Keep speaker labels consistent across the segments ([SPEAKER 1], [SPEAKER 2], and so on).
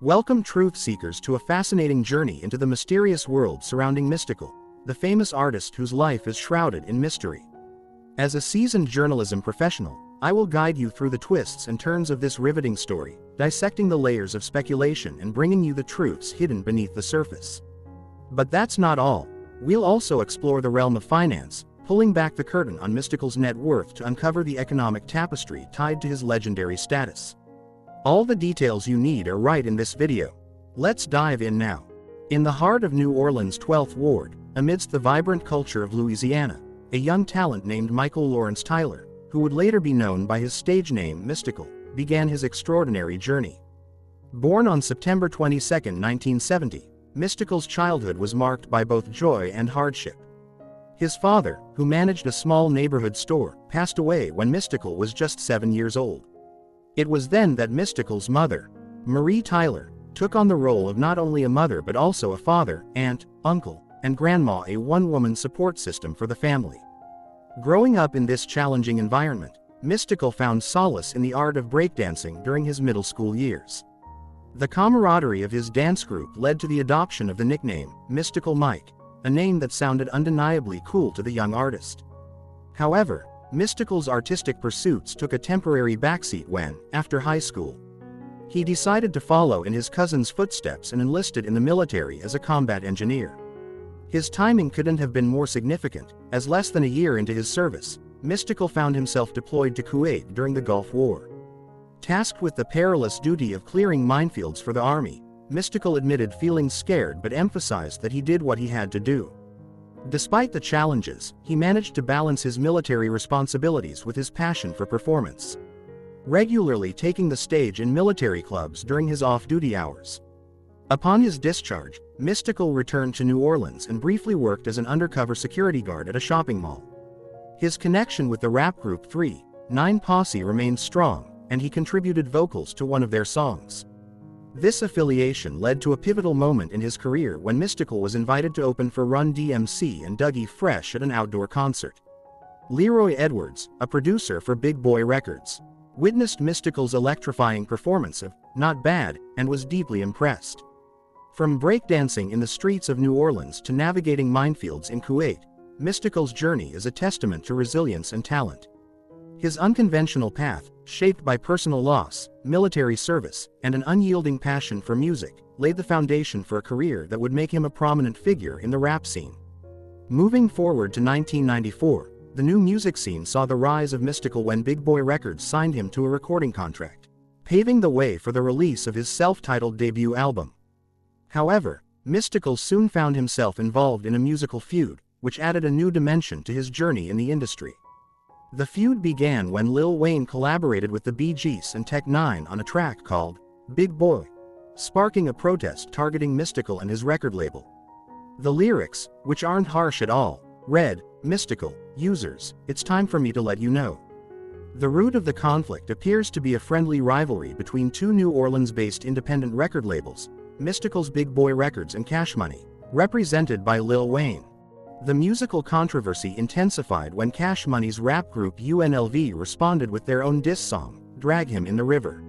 [SPEAKER 1] Welcome truth seekers to a fascinating journey into the mysterious world surrounding Mystikal, the famous artist whose life is shrouded in mystery. As a seasoned journalism professional, I will guide you through the twists and turns of this riveting story, dissecting the layers of speculation and bringing you the truths hidden beneath the surface. But that's not all. We'll also explore the realm of finance, pulling back the curtain on Mystikal's net worth to uncover the economic tapestry tied to his legendary status. All the details you need are right in this video. Let's dive in now. In the heart of New Orleans' 12th Ward, amidst the vibrant culture of Louisiana, a young talent named Michael Lawrence Tyler, who would later be known by his stage name Mystikal, began his extraordinary journey. Born on September 22, 1970, Mystikal's childhood was marked by both joy and hardship. His father, who managed a small neighborhood store, passed away when Mystikal was just 7 years old. It was then that Mystikal's mother, Marie Tyler, took on the role of not only a mother but also a father, aunt, uncle, and grandma, a one-woman support system for the family. Growing up in this challenging environment, Mystikal found solace in the art of breakdancing during his middle school years. The camaraderie of his dance group led to the adoption of the nickname, Mystikal Mike, a name that sounded undeniably cool to the young artist. However, Mystikal's artistic pursuits took a temporary backseat when, after high school, he decided to follow in his cousin's footsteps and enlisted in the military as a combat engineer. His timing couldn't have been more significant, as less than a year into his service, Mystikal found himself deployed to Kuwait during the Gulf War. Tasked with the perilous duty of clearing minefields for the army, Mystikal admitted feeling scared but emphasized that he did what he had to do. Despite the challenges, he managed to balance his military responsibilities with his passion for performance, regularly taking the stage in military clubs during his off-duty hours. Upon his discharge, Mystikal returned to New Orleans and briefly worked as an undercover security guard at a shopping mall. His connection with the rap group 3-9 Posse remained strong, and he contributed vocals to one of their songs. This affiliation led to a pivotal moment in his career when Mystikal was invited to open for Run DMC and Dougie Fresh at an outdoor concert. Leroy Edwards, a producer for Big Boy Records, witnessed Mystikal's electrifying performance of Not Bad and was deeply impressed. From breakdancing in the streets of New Orleans to navigating minefields in Kuwait, Mystikal's journey is a testament to resilience and talent. His unconventional path, shaped by personal loss, military service, and an unyielding passion for music, laid the foundation for a career that would make him a prominent figure in the rap scene. Moving forward to 1994, the new music scene saw the rise of Mystikal when Big Boy Records signed him to a recording contract, paving the way for the release of his self-titled debut album. However, Mystikal soon found himself involved in a musical feud, which added a new dimension to his journey in the industry. The feud began when Lil Wayne collaborated with the Bee Gees and Tech Nine on a track called Big Boy, sparking a protest targeting Mystikal and his record label. The lyrics, which aren't harsh at all, read, "Mystikal, users, it's time for me to let you know." The root of the conflict appears to be a friendly rivalry between two New Orleans-based independent record labels, Mystikal's Big Boy Records and Cash Money, represented by Lil Wayne. The musical controversy intensified when Cash Money's rap group UNLV responded with their own diss song, Drag Him in the River.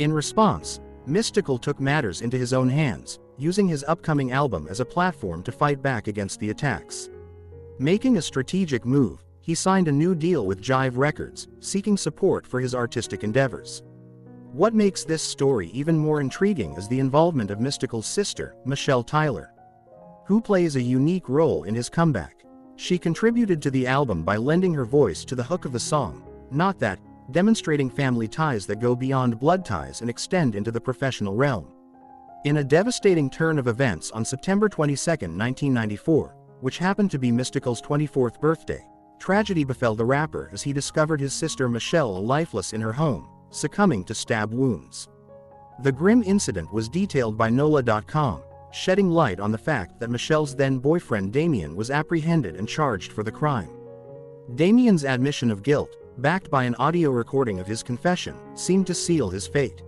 [SPEAKER 1] In response, Mystikal took matters into his own hands, using his upcoming album as a platform to fight back against the attacks. Making a strategic move, he signed a new deal with Jive Records, seeking support for his artistic endeavors. What makes this story even more intriguing is the involvement of Mystikal's sister, Michelle Tyler, who plays a unique role in his comeback. She contributed to the album by lending her voice to the hook of the song, Not That, demonstrating family ties that go beyond blood ties and extend into the professional realm. In a devastating turn of events on September 22, 1994, which happened to be Mystikal's 24th birthday, tragedy befell the rapper as he discovered his sister Michelle lifeless in her home, succumbing to stab wounds. The grim incident was detailed by NOLA.com, shedding light on the fact that Michelle's then-boyfriend Damien was apprehended and charged for the crime. Damien's admission of guilt, backed by an audio recording of his confession, seemed to seal his fate.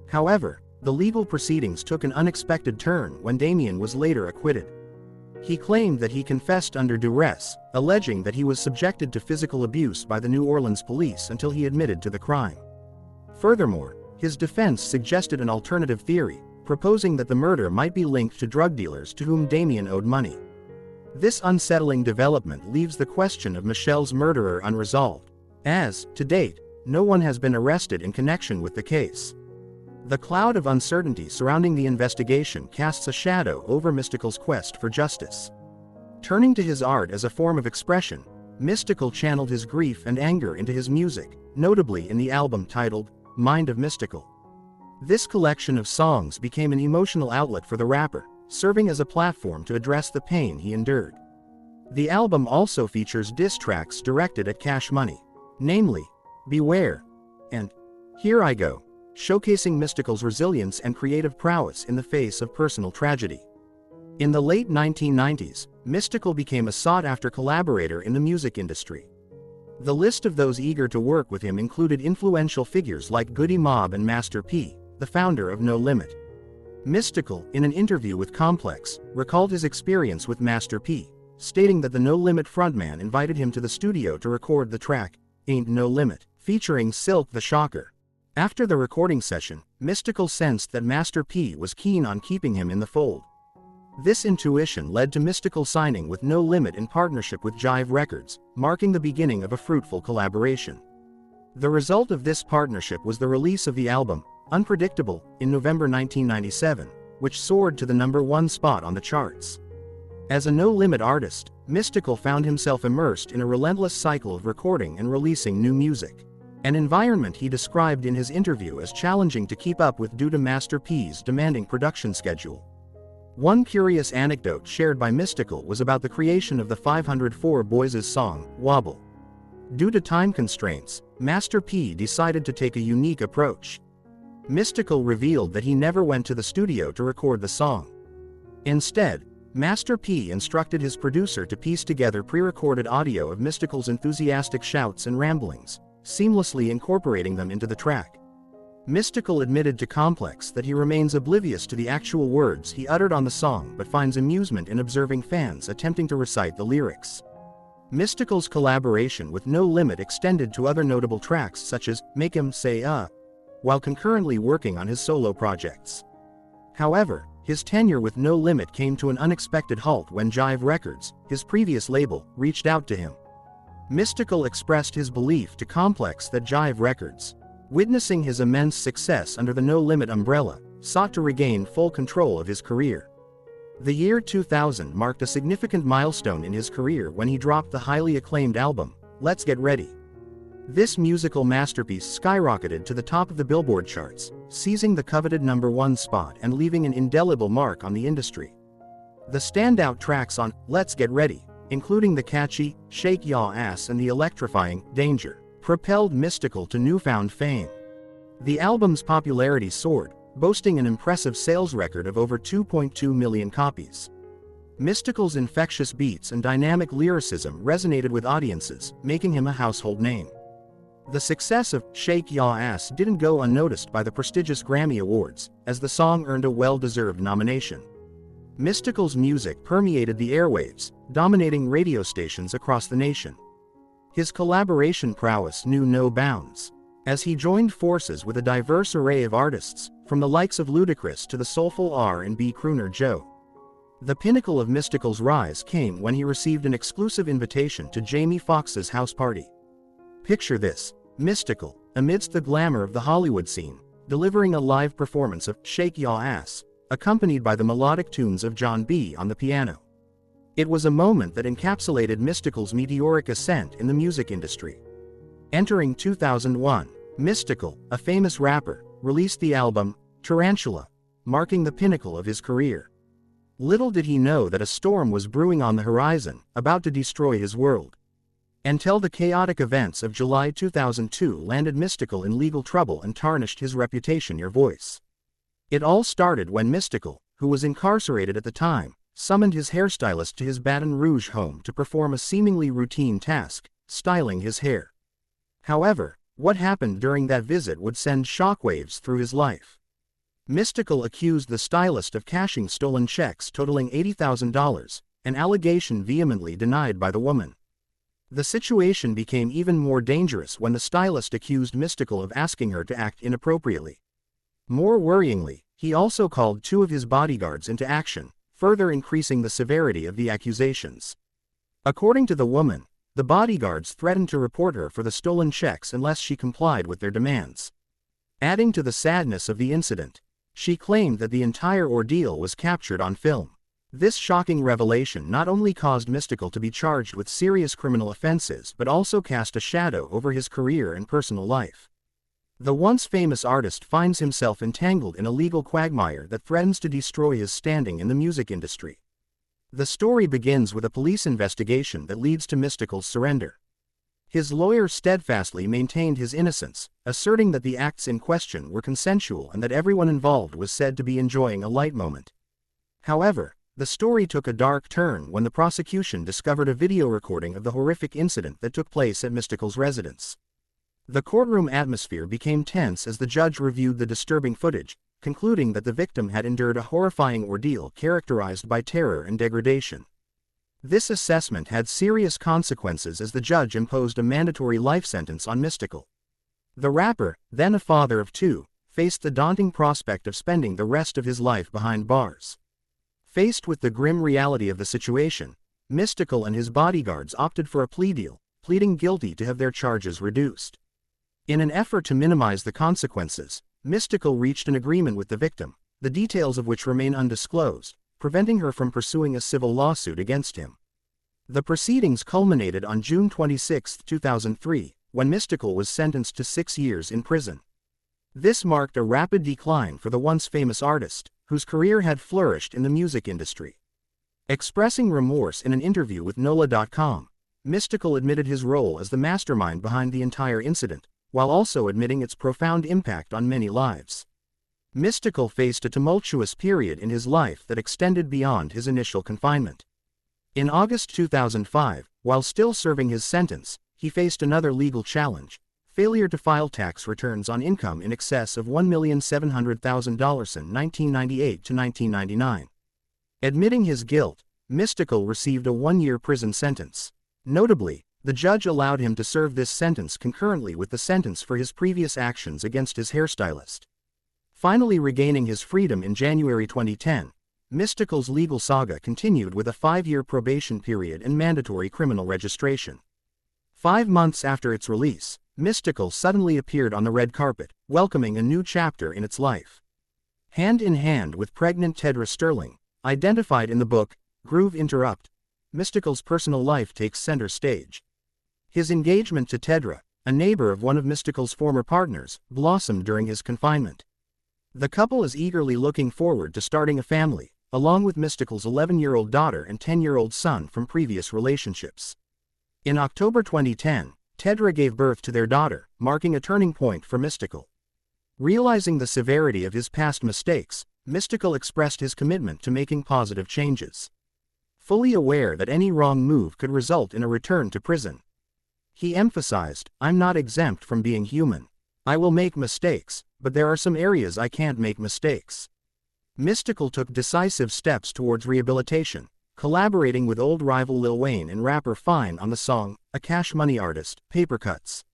[SPEAKER 1] However, the legal proceedings took an unexpected turn when Damien was later acquitted. He claimed that he confessed under duress, alleging that he was subjected to physical abuse by the New Orleans police until he admitted to the crime. Furthermore, His defense suggested an alternative theory, proposing that the murder might be linked to drug dealers to whom Damien owed money. This unsettling development leaves the question of Michelle's murderer unresolved, as, to date, no one has been arrested in connection with the case. The cloud of uncertainty surrounding the investigation casts a shadow over Mystikal's quest for justice. Turning to his art as a form of expression, Mystikal channeled his grief and anger into his music, notably in the album titled Mind of Mystikal. This collection of songs became an emotional outlet for the rapper, serving as a platform to address the pain he endured. The album also features diss tracks directed at Cash Money, namely, Beware and Here I Go, showcasing Mystikal's resilience and creative prowess in the face of personal tragedy. In the late 1990s, Mystikal became a sought-after collaborator in the music industry. The list of those eager to work with him included influential figures like Goody Mob and Master P, the founder of No Limit. Mystikal, in an interview with Complex, recalled his experience with Master P, stating that the No Limit frontman invited him to the studio to record the track, Ain't No Limit, featuring Silk the Shocker. After the recording session, Mystikal sensed that Master P was keen on keeping him in the fold. This intuition led to Mystikal signing with No Limit in partnership with Jive Records, marking the beginning of a fruitful collaboration. The result of this partnership was the release of the album, Unpredictable, in November 1997, which soared to the #1 spot on the charts. As a No Limit artist, Mystikal found himself immersed in a relentless cycle of recording and releasing new music, an environment he described in his interview as challenging to keep up with due to Master P's demanding production schedule. One curious anecdote shared by Mystikal was about the creation of the 504 Boys' song, Wobble. Due to time constraints, Master P decided to take a unique approach. Mystikal revealed that he never went to the studio to record the song. Instead, Master P instructed his producer to piece together pre-recorded audio of Mystikal's enthusiastic shouts and ramblings, seamlessly incorporating them into the track. Mystikal admitted to Complex that he remains oblivious to the actual words he uttered on the song but finds amusement in observing fans attempting to recite the lyrics. Mystikal's collaboration with No Limit extended to other notable tracks such as Make 'Em Say while concurrently working on his solo projects. However, his tenure with No Limit came to an unexpected halt when Jive Records, his previous label, reached out to him. Mystikal expressed his belief to Complex that Jive Records, witnessing his immense success under the No Limit umbrella, sought to regain full control of his career. The year 2000 marked a significant milestone in his career when he dropped the highly acclaimed album, Let's Get Ready. This musical masterpiece skyrocketed to the top of the Billboard charts, seizing the coveted #1 spot and leaving an indelible mark on the industry. The standout tracks on Let's Get Ready, including the catchy Shake Ya Ass and the electrifying Danger, propelled Mystikal to newfound fame. The album's popularity soared, boasting an impressive sales record of over 2.2 million copies. Mystikal's infectious beats and dynamic lyricism resonated with audiences, making him a household name. The success of Shake Ya Ass didn't go unnoticed by the prestigious Grammy Awards, as the song earned a well-deserved nomination. Mystikal's music permeated the airwaves, dominating radio stations across the nation. His collaboration prowess knew no bounds, as he joined forces with a diverse array of artists, from the likes of Ludacris to the soulful R&B crooner Joe. The pinnacle of Mystikal's rise came when he received an exclusive invitation to Jamie Foxx's house party. Picture this, Mystikal, amidst the glamour of the Hollywood scene, delivering a live performance of Shake Ya Ass, accompanied by the melodic tunes of John B. on the piano. It was a moment that encapsulated Mystikal's meteoric ascent in the music industry. Entering 2001, Mystikal, a famous rapper, released the album Tarantula, marking the pinnacle of his career. Little did he know that a storm was brewing on the horizon, about to destroy his world. Until the chaotic events of July 2002 landed Mystikal in legal trouble and tarnished his reputation and voice. It all started when Mystikal, who was incarcerated at the time, summoned his hairstylist to his Baton Rouge home to perform a seemingly routine task, styling his hair. However, what happened during that visit would send shockwaves through his life. Mystikal accused the stylist of cashing stolen checks totaling $80,000, an allegation vehemently denied by the woman. The situation became even more dangerous when the stylist accused Mystikal of asking her to act inappropriately, More worryingly, he also called 2 of his bodyguards into action, further increasing the severity of the accusations. According to the woman, the bodyguards threatened to report her for the stolen checks unless she complied with their demands. Adding to the sadness of the incident, she claimed that the entire ordeal was captured on film. This shocking revelation not only caused Mystikal to be charged with serious criminal offenses but also cast a shadow over his career and personal life. The once famous artist finds himself entangled in a legal quagmire that threatens to destroy his standing in the music industry. The story begins with a police investigation that leads to Mystikal's surrender. His lawyer steadfastly maintained his innocence, asserting that the acts in question were consensual and that everyone involved was said to be enjoying a light moment. However, the story took a dark turn when the prosecution discovered a video recording of the horrific incident that took place at Mystikal's residence. The courtroom atmosphere became tense as the judge reviewed the disturbing footage, concluding that the victim had endured a horrifying ordeal characterized by terror and degradation. This assessment had serious consequences as the judge imposed a mandatory life sentence on Mystikal. The rapper, then a father of 2, faced the daunting prospect of spending the rest of his life behind bars. Faced with the grim reality of the situation, Mystikal and his bodyguards opted for a plea deal, pleading guilty to have their charges reduced. In an effort to minimize the consequences, Mystikal reached an agreement with the victim, the details of which remain undisclosed, preventing her from pursuing a civil lawsuit against him. The proceedings culminated on June 26, 2003, when Mystikal was sentenced to 6 years in prison. This marked a rapid decline for the once famous artist, whose career had flourished in the music industry. Expressing remorse in an interview with NOLA.com, Mystikal admitted his role as the mastermind behind the entire incident, while also admitting its profound impact on many lives. Mystikal faced a tumultuous period in his life that extended beyond his initial confinement. In August 2005, while still serving his sentence, he faced another legal challenge: failure to file tax returns on income in excess of $1,700,000 in 1998 to 1999. Admitting his guilt, Mystikal received a 1-year prison sentence. Notably, the judge allowed him to serve this sentence concurrently with the sentence for his previous actions against his hairstylist. Finally regaining his freedom in January 2010, Mystikal's legal saga continued with a 5-year probation period and mandatory criminal registration. 5 months after its release, Mystikal suddenly appeared on the red carpet, welcoming a new chapter in its life. Hand in hand with pregnant Tedra Sterling, identified in the book, Groove Interrupt, Mystikal's personal life takes center stage. His engagement to Tedra, a neighbor of one of Mystikal's former partners, blossomed during his confinement. The couple is eagerly looking forward to starting a family, along with Mystikal's 11-year-old daughter and 10-year-old son from previous relationships. In October 2010, Tedra gave birth to their daughter, marking a turning point for Mystikal. Realizing the severity of his past mistakes, Mystikal expressed his commitment to making positive changes. Fully aware that any wrong move could result in a return to prison, he emphasized, "I'm not exempt from being human. I will make mistakes, but there are some areas I can't make mistakes." Mystikal took decisive steps towards rehabilitation, collaborating with old rival Lil Wayne and rapper Fine on the song, A Cash Money Artist, Paper Cuts.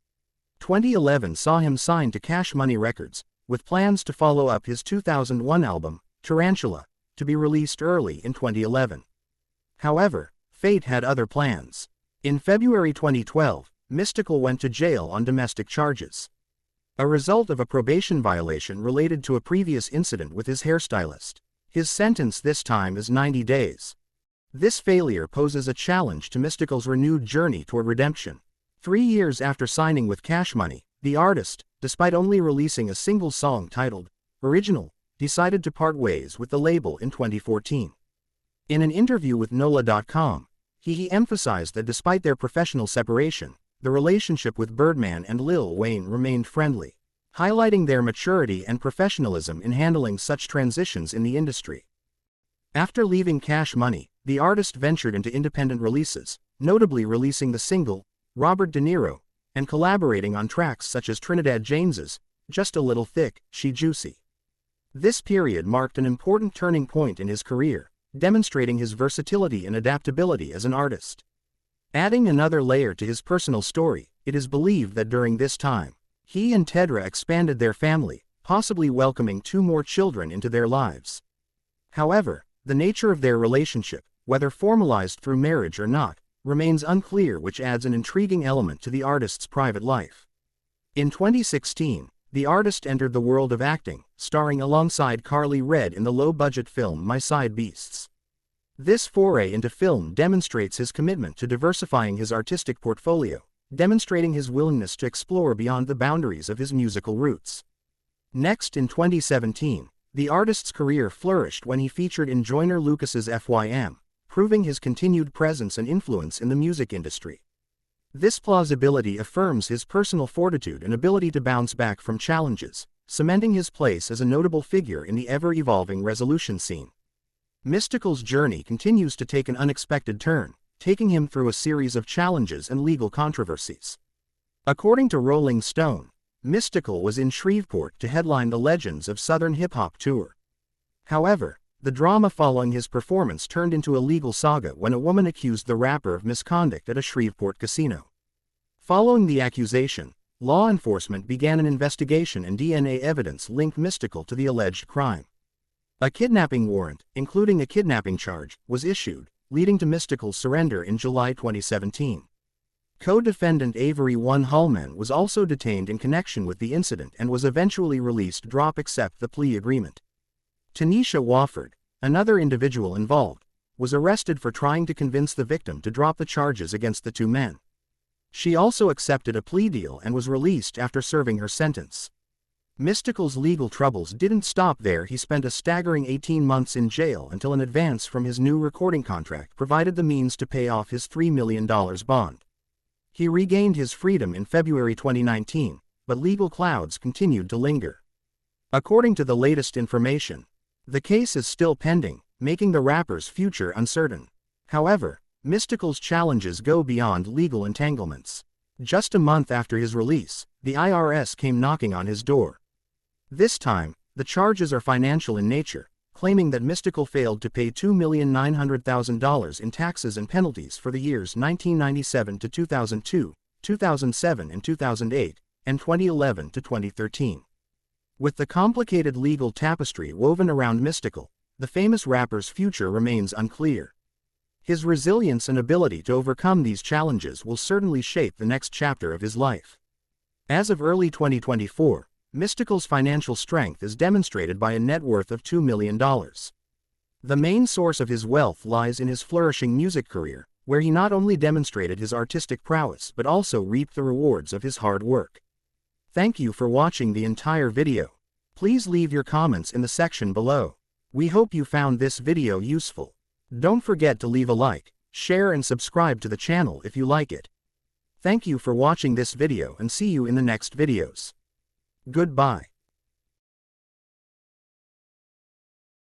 [SPEAKER 1] 2011 saw him signed to Cash Money Records, with plans to follow up his 2001 album, Tarantula, to be released early in 2011. However, fate had other plans. In February 2012, Mystikal went to jail on domestic charges. A result of a probation violation related to a previous incident with his hairstylist. His sentence this time is 90 days. This failure poses a challenge to Mystikal's renewed journey toward redemption. 3 years after signing with Cash Money, the artist, despite only releasing a single song titled Original, decided to part ways with the label in 2014. In an interview with NOLA.com, he emphasized that despite their professional separation, the relationship with Birdman and Lil Wayne remained friendly, highlighting their maturity and professionalism in handling such transitions in the industry. After leaving Cash Money, the artist ventured into independent releases, notably releasing the single, Robert De Niro, and collaborating on tracks such as Trinidad James's, Just a Little Thick, She Juicy. This period marked an important turning point in his career, demonstrating his versatility and adaptability as an artist. Adding another layer to his personal story, it is believed that during this time, he and Tedra expanded their family, possibly welcoming 2 more children into their lives. However, the nature of their relationship, whether formalized through marriage or not, remains unclear, which adds an intriguing element to the artist's private life. In 2016, the artist entered the world of acting, starring alongside Carly Red in the low-budget film My Side Beasts. This foray into film demonstrates his commitment to diversifying his artistic portfolio, demonstrating his willingness to explore beyond the boundaries of his musical roots. Next, in 2017, the artist's career flourished when he featured in Joyner Lucas's FYM, proving his continued presence and influence in the music industry. This plausibility affirms his personal fortitude and ability to bounce back from challenges, cementing his place as a notable figure in the ever-evolving resolution scene. Mystikal's journey continues to take an unexpected turn, taking him through a series of challenges and legal controversies. According to Rolling Stone, Mystikal was in Shreveport to headline the Legends of Southern Hip Hop tour. However, the drama following his performance turned into a legal saga when a woman accused the rapper of misconduct at a Shreveport casino. Following the accusation, law enforcement began an investigation and DNA evidence linked Mystikal to the alleged crime. A kidnapping warrant, including a kidnapping charge, was issued, leading to Mystikal's surrender in July 2017. Co-defendant Avery Hallman was also detained in connection with the incident and was eventually released accept the plea agreement. Tanisha Wofford, another individual involved, was arrested for trying to convince the victim to drop the charges against the 2 men. She also accepted a plea deal and was released after serving her sentence. Mystikal's legal troubles didn't stop there. He spent a staggering 18 months in jail until an advance from his new recording contract provided the means to pay off his $3 million bond. He regained his freedom in February 2019, but legal clouds continued to linger. According to the latest information, the case is still pending, making the rapper's future uncertain. However, Mystikal's challenges go beyond legal entanglements. Just a month after his release, the IRS came knocking on his door. This time, the charges are financial in nature, claiming that Mystikal failed to pay $2,900,000 in taxes and penalties for the years 1997 to 2002, 2007 and 2008, and 2011 to 2013. With the complicated legal tapestry woven around Mystikal, the famous rapper's future remains unclear. His resilience and ability to overcome these challenges will certainly shape the next chapter of his life. As of early 2024, Mystikal's financial strength is demonstrated by a net worth of $2 million. The main source of his wealth lies in his flourishing music career, where he not only demonstrated his artistic prowess but also reaped the rewards of his hard work. Thank you for watching the entire video. Please leave your comments in the section below. We hope you found this video useful. Don't forget to leave a like, share and subscribe to the channel if you like it. Thank you for watching this video and see you in the next videos. Goodbye.